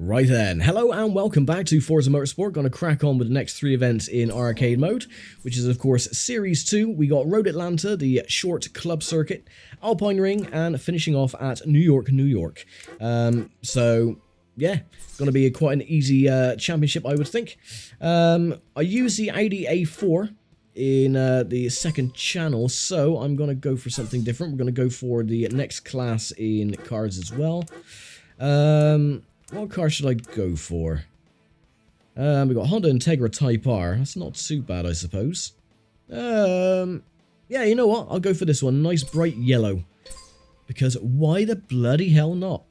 Right then, hello and welcome back to Forza Motorsport. Gonna crack on with the next 3 events in arcade mode, which is of course Series 2. We got Road Atlanta, the short club circuit, Alpine Ring, and finishing off at New York, New York. So yeah, gonna be quite an easy championship, I would think. I use the Audi A4 in the second channel, so I'm gonna go for something different. We're gonna go for the next class in cars as well. What car should I go for? We got Honda Integra Type R. That's not too bad, I suppose. Yeah, you know what? I'll go for this one. Nice bright yellow. Because why the bloody hell not?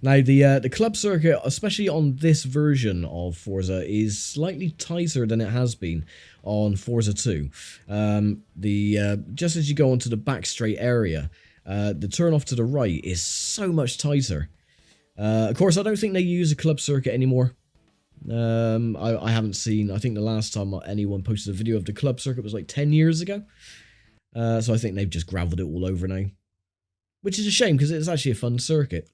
Now, the club circuit, especially on this version of Forza, is slightly tighter than it has been on Forza 2. Just as you go onto the back straight area, the turn off to the right is so much tighter. Of course, I don't think they use a club circuit anymore. I haven't seen, I think the last time anyone posted a video of the club circuit was like 10 years ago. So I think they've just gravelled it all over now. Which is a shame, because it's actually a fun circuit.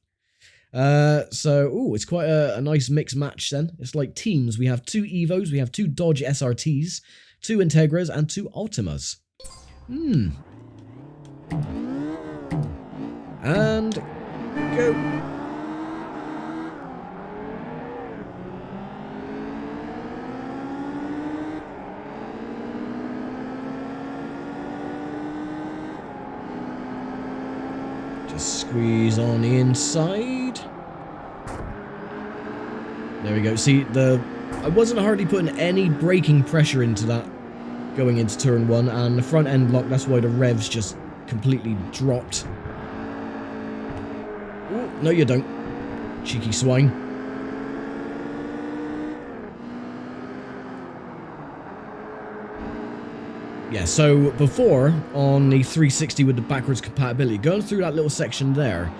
It's quite a nice mixed match then. It's like teams. We have 2 Evos, we have 2 Dodge SRTs, 2 Integras, and 2 Ultimas. And go. Just squeeze on the inside. There we go. See, I wasn't hardly putting any braking pressure into that going into turn 1, and the front end lock, that's why the revs just completely dropped. Ooh, no you don't, cheeky swine. Yeah, so before, on the 360 with the backwards compatibility, going through that little section there,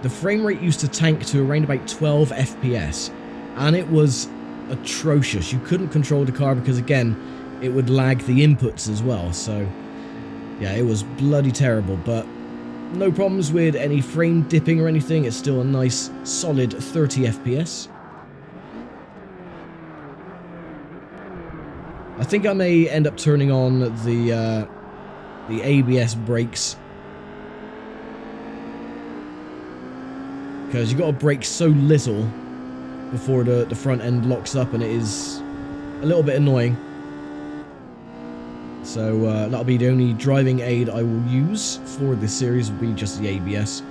the frame rate used to tank to around about 12 FPS, and it was atrocious. You couldn't control the car because, again, it would lag the inputs as well, so yeah, it was bloody terrible, but no problems with any frame dipping or anything. It's still a nice, solid 30 FPS. I think I may end up turning on the ABS brakes, because you've got to brake so little before the front end locks up, and it is a little bit annoying. So that'll be the only driving aid I will use for this series, will be just the ABS.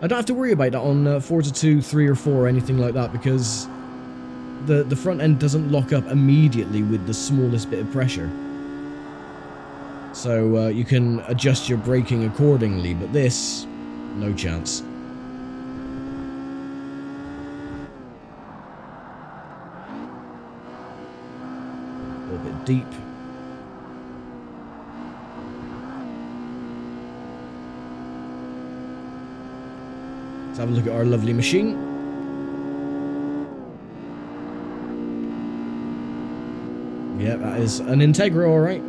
I don't have to worry about that on Forza 2, 3 or 4 or anything like that, because the front end doesn't lock up immediately with the smallest bit of pressure. So you can adjust your braking accordingly, but this, no chance. A little bit deep. Let's have a look at our lovely machine. Yeah, that is an Integra, alright.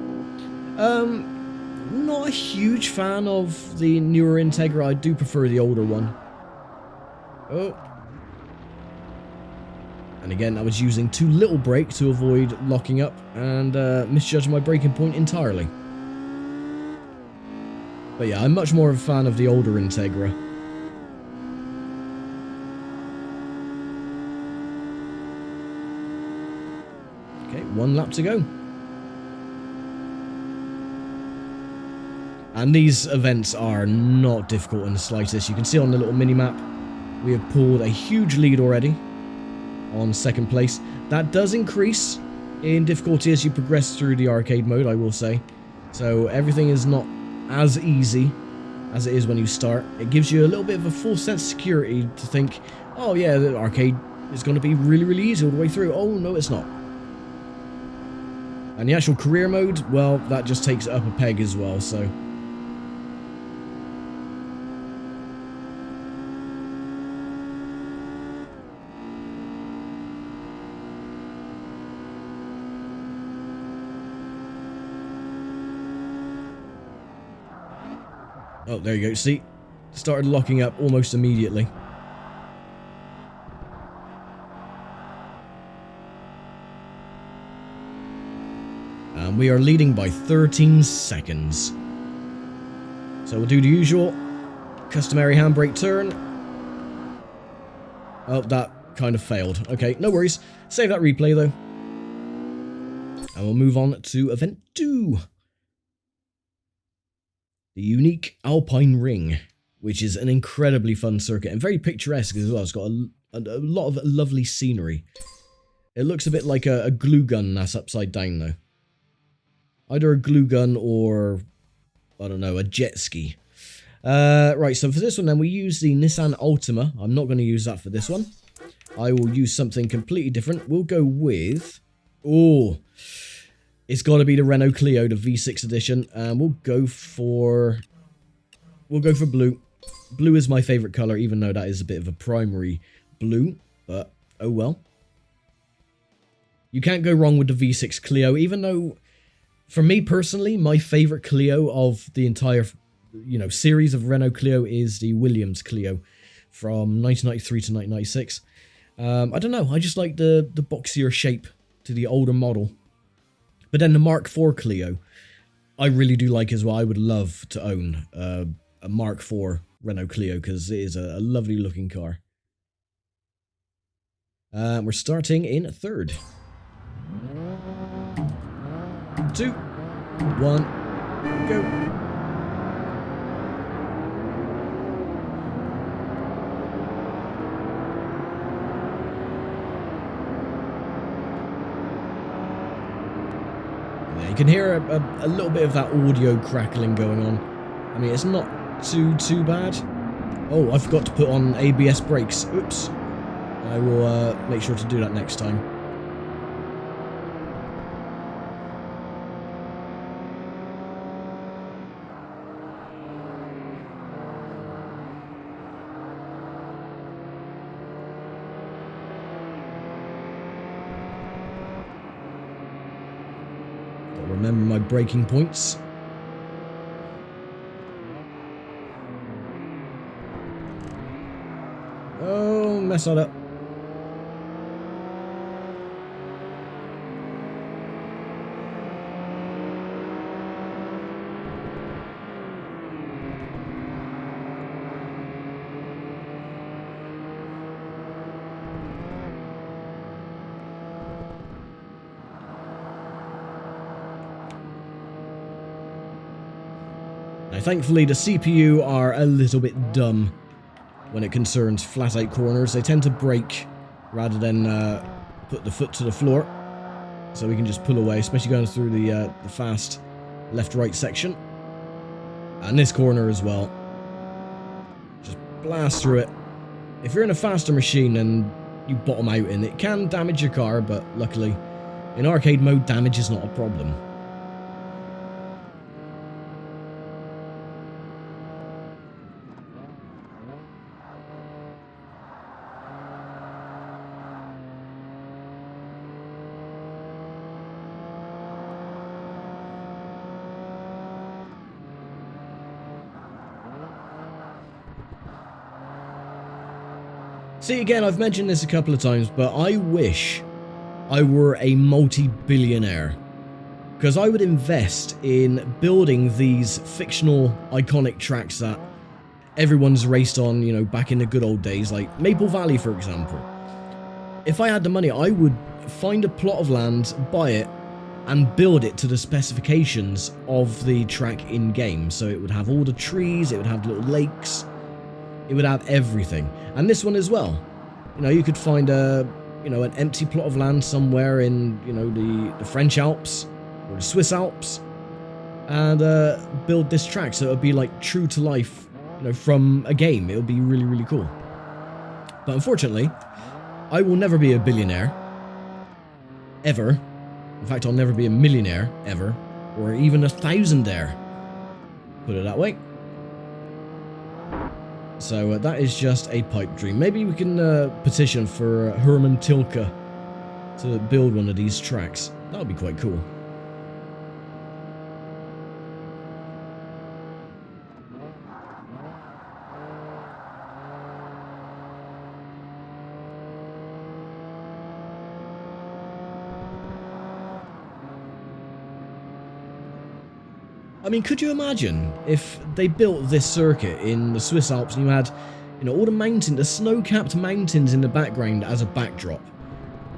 Not a huge fan of the newer Integra. I do prefer the older one. Oh. And again, I was using too little brake to avoid locking up and misjudged my braking point entirely. But yeah, I'm much more of a fan of the older Integra. Okay, 1 lap to go. And these events are not difficult in the slightest. You can see on the little mini-map, we have pulled a huge lead already on 2nd place. That does increase in difficulty as you progress through the arcade mode, I will say. So everything is not as easy as it is when you start. It gives you a little bit of a full sense of security to think, oh yeah, the arcade is going to be really, really easy all the way through. Oh no, it's not. And the actual career mode, well, that just takes it up a peg as well, so. Oh, there you go. See? Started locking up almost immediately. And we are leading by 13 seconds. So we'll do the usual customary handbrake turn. Oh, that kind of failed. Okay, no worries. Save that replay though. And we'll move on to event 2. The unique Alpine Ring, which is an incredibly fun circuit and very picturesque as well. It's got a lot of lovely scenery. It looks a bit like a glue gun that's upside down though. Either a glue gun or, I don't know, a jet ski. Right, so for this one then, we use the Nissan Altima. I'm not going to use that for this one. I will use something completely different. We'll go with... Oh, it's got to be the Renault Clio, the V6 edition. And we'll go for blue. Blue is my favourite colour, even though that is a bit of a primary blue. But, oh well. You can't go wrong with the V6 Clio, even though... For me personally, my favourite Clio of the entire, series of Renault Clio is the Williams Clio from 1993 to 1996. I don't know, I just like the boxier shape to the older model. But then the Mark IV Clio, I really do like as well. I would love to own a Mark IV Renault Clio because it is a lovely looking car. We're starting in 3rd. 2, 1, go. Yeah, you can hear a little bit of that audio crackling going on. I mean, it's not too bad. Oh, I forgot to put on ABS brakes. Oops. I will make sure to do that next time. Remember my braking points. Oh, mess that up. Now, thankfully, the CPU are a little bit dumb when it concerns flat-out corners. They tend to brake rather than put the foot to the floor. So we can just pull away, especially going through the fast left-right section. And this corner as well. Just blast through it. If you're in a faster machine and you bottom out in it, can damage your car, but luckily, in arcade mode, damage is not a problem. See, again, I've mentioned this a couple of times, but I wish I were a multi-billionaire. Because I would invest in building these fictional, iconic tracks that everyone's raced on, back in the good old days, like Maple Valley, for example. If I had the money, I would find a plot of land, buy it, and build it to the specifications of the track in-game. So it would have all the trees, it would have little lakes, it would have everything. And this one as well. You could find an empty plot of land somewhere in, the French Alps or the Swiss Alps and build this track so it would be like true to life, from a game. It would be really, really cool. But unfortunately, I will never be a billionaire. Ever. In fact, I'll never be a millionaire, ever. Or even a thousandaire. Put it that way. So that is just a pipe dream. Maybe we can petition for Herman Tilke to build one of these tracks. That would be quite cool. I mean, could you imagine if they built this circuit in the Swiss Alps and you had, you know, all the mountains, the snow-capped mountains in the background as a backdrop,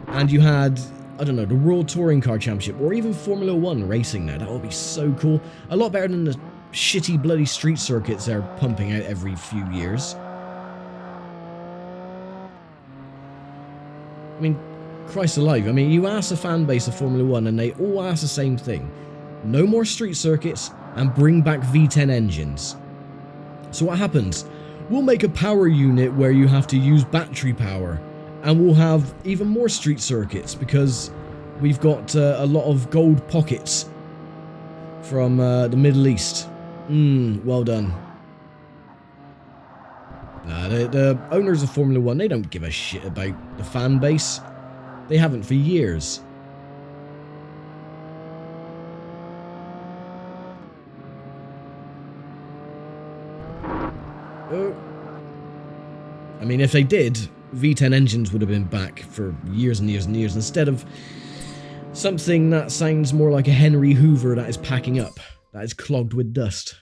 and you had, I don't know, the World Touring Car Championship or even Formula 1 racing there? That would be so cool. A lot better than the shitty bloody street circuits they're pumping out every few years. I mean, Christ alive, I mean, you ask the fan base of Formula 1 and they all ask the same thing. No more street circuits and bring back V10 engines. So what happens? We'll make a power unit where you have to use battery power, and we'll have even more street circuits because we've got a lot of gold pockets from the Middle East. Well done. Nah, the owners of Formula 1, they don't give a shit about the fan base. They haven't for years. I mean, if they did, V10 engines would have been back for years and years and years, instead of something that sounds more like a Henry Hoover that is packing up, that is clogged with dust.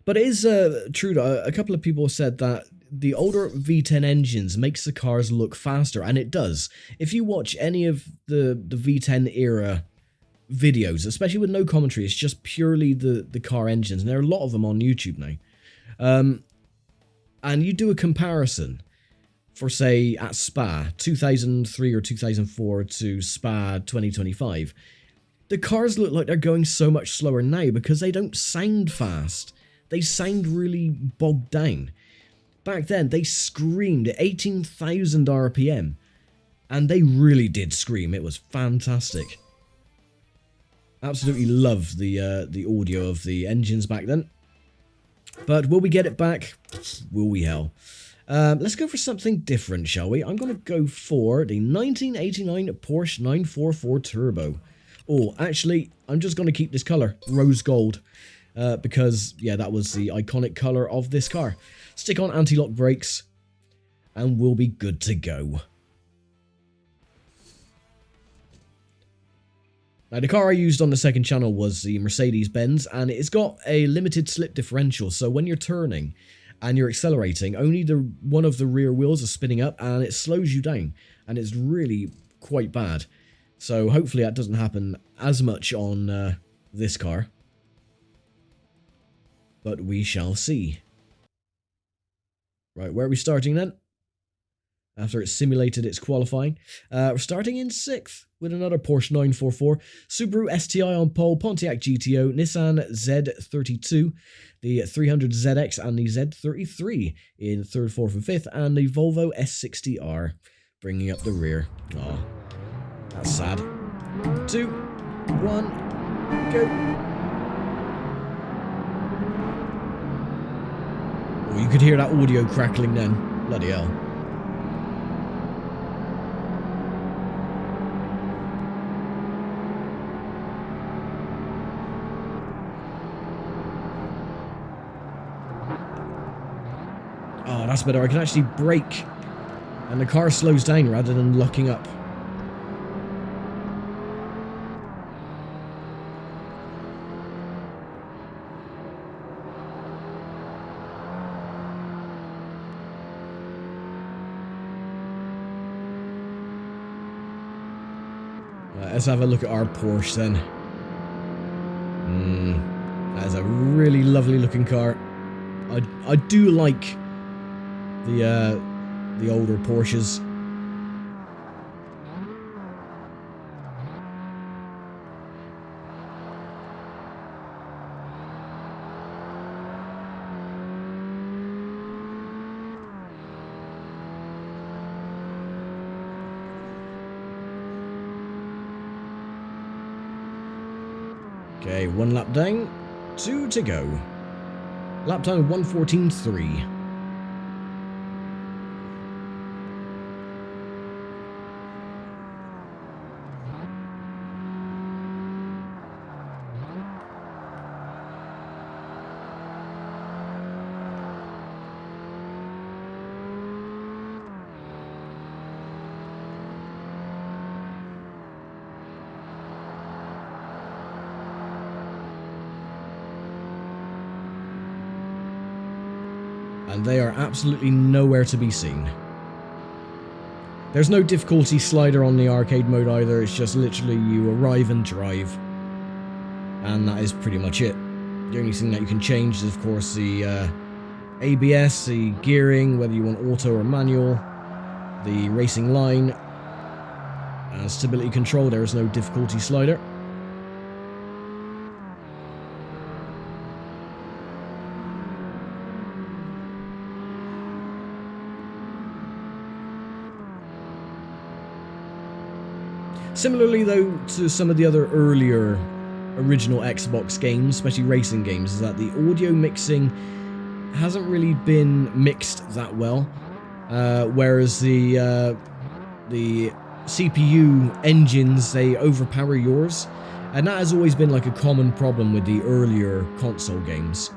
But it is true that a couple of people said that the older V10 engines makes the cars look faster, and it does. If you watch any of the V10 era videos, especially with no commentary, it's just purely the car engines, and there are a lot of them on YouTube now. And you do a comparison for, say, at Spa 2003 or 2004 to Spa 2025, the cars look like they're going so much slower now because they don't sound fast. They sound really bogged down. Back then, they screamed at 18,000 RPM, and they really did scream. It was fantastic. Absolutely loved the audio of the engines back then. But will we get it back? Will we hell? Let's go for something different, shall we? I'm going to go for the 1989 Porsche 944 Turbo. Oh, actually, I'm just going to keep this colour, rose gold. Because, yeah, that was the iconic colour of this car. Stick on anti-lock brakes, and we'll be good to go. Now, the car I used on the second channel was the Mercedes-Benz, and it's got a limited slip differential, so when you're turning and you're accelerating, only one of the rear wheels are spinning up, and it slows you down, and it's really quite bad. So hopefully that doesn't happen as much on this car. But we shall see. Right, where are we starting then? After it's simulated its qualifying. We're starting in 6th with another Porsche 944. Subaru STI on pole, Pontiac GTO, Nissan Z32, the 300ZX and the Z33 in 3rd, 4th and 5th, and the Volvo S60R bringing up the rear. Oh, that's sad. 2, 1, go. Oh, you could hear that audio crackling then. Bloody hell. Oh, that's better. I can actually brake, and the car slows down rather than locking up. Let's have a look at our Porsche then. That is a really lovely looking car. I do like the older Porsches. Okay, 1 lap down, 2 to go. Lap time 1:14.3. and they are absolutely nowhere to be seen. There's no difficulty slider on the arcade mode either, it's just literally you arrive and drive. And that is pretty much it. The only thing that you can change is, of course, the ABS, the gearing, whether you want auto or manual, the racing line, and stability control. There is no difficulty slider. Similarly, though, to some of the other earlier original Xbox games, especially racing games, is that the audio mixing hasn't really been mixed that well, whereas the CPU engines, they overpower yours, and that has always been like a common problem with the earlier console games.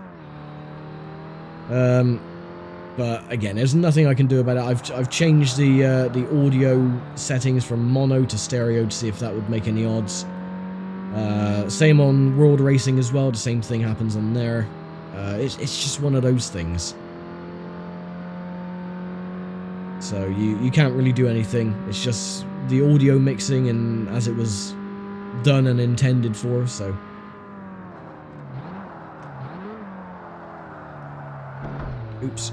But again, there's nothing I can do about it. I've changed the audio settings from mono to stereo to see if that would make any odds. Same on World Racing as well. The same thing happens on there. It's just one of those things. So you can't really do anything. It's just the audio mixing and as it was done and intended for. So. Oops.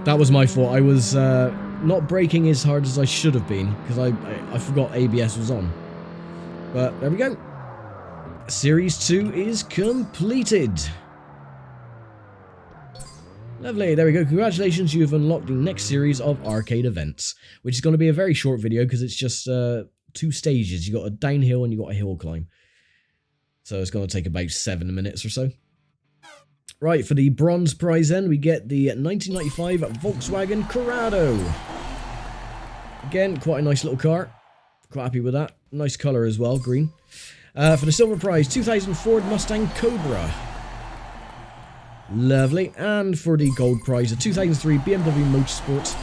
That was my fault. I was not braking as hard as I should have been because I forgot ABS was on. But there we go. Series 2 is completed. Lovely, there we go. Congratulations, you've unlocked the next series of arcade events, which is going to be a very short video because it's just 2 stages. You got a downhill and you got a hill climb. So it's going to take about 7 minutes or so. Right, for the bronze prize then, we get the 1995 Volkswagen Corrado. Again, quite a nice little car. Quite happy with that. Nice colour as well, green. For the silver prize, 2000 Ford Mustang Cobra. Lovely. And for the gold prize, a 2003 BMW Motorsport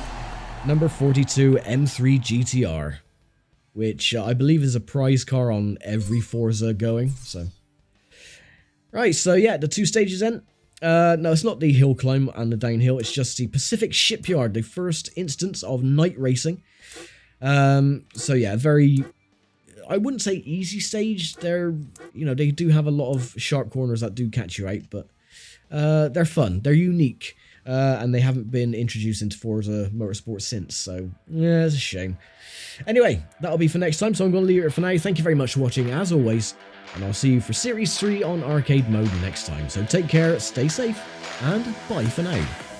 number 42 M3 GTR. Which I believe is a prize car on every Forza going, so... Right, so yeah, the 2 stages then. No, it's not the hill climb and the downhill, it's just the Pacific Shipyard, the first instance of night racing. So yeah, very, I wouldn't say easy stage. They're, you know, they do have a lot of sharp corners that do catch you out, but they're fun, they're unique, and they haven't been introduced into Forza Motorsport since, so yeah, it's a shame. Anyway, that'll be for next time, so I'm going to leave it for now. Thank you very much for watching, as always. And I'll see you for Series 3 on arcade mode next time. So take care, stay safe, and bye for now.